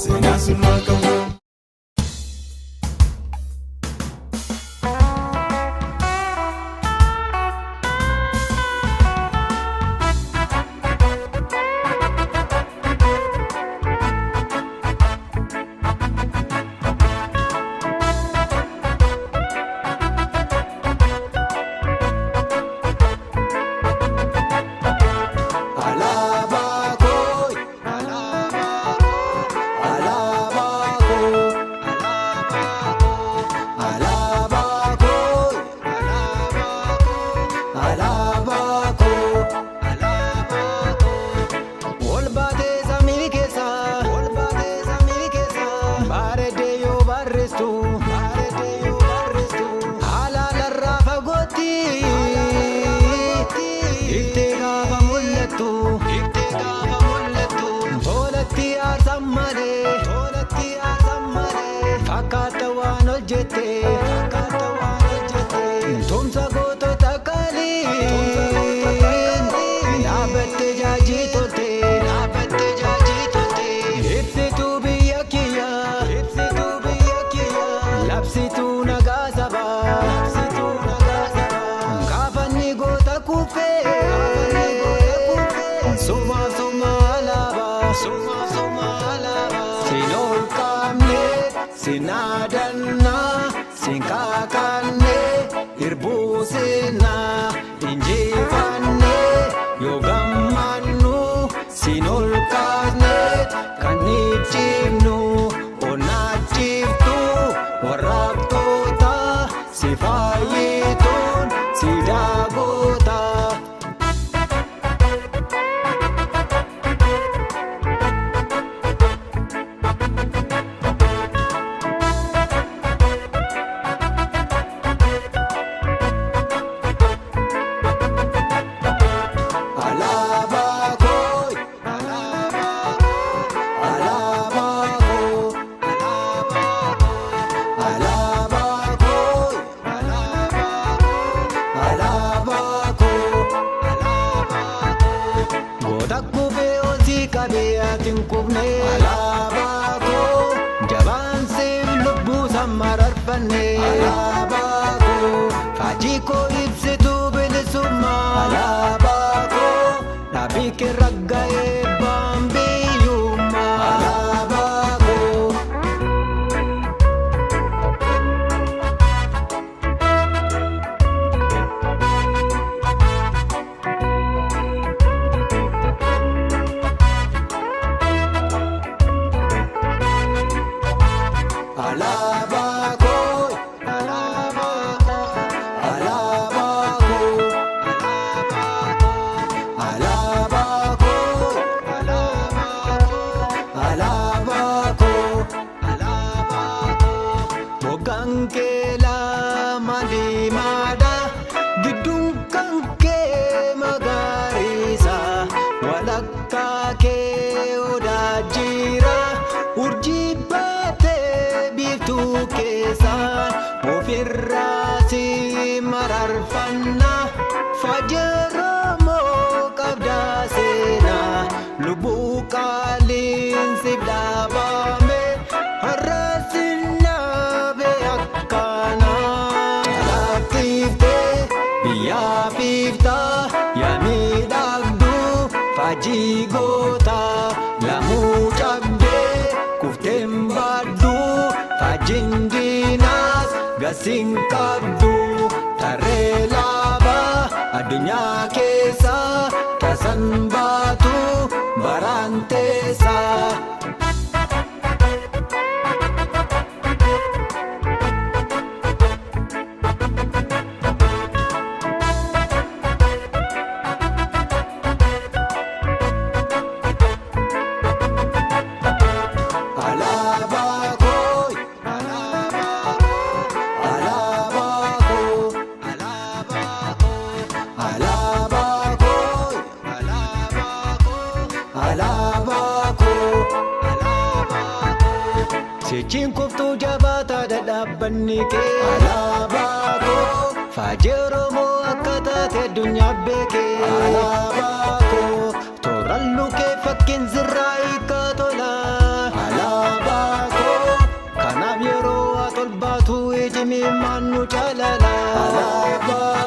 seenaa sulmaa qabu. Sinadana, sinkakane, irbusina, injifane, yogamanu, sinolkane, kanijinu, onachiftu, waratota, sifayitun, sidagota. Alabako, fajiko ibsitu bilisuma. Alabako, nabike ragaye bambiyuma. Alabako. Ofirrasi mararfanna fajaramo kabdasena lubu kalin sibdabame harasina beakana latifte biya pifta yamidagdu fajigota lamu chabde kuftembadu fajindinas gasing kabdu tarelaba adunya kesa kasan batu barantesa. Sejin kuftu jabata dadhabbanni kee alaabaa koo faajiroomoo akka taate addunyaa beekee alaabaa koo tooraan lukee fakkiin zirraa hiika tola alaabaa. manu chalala. Alaba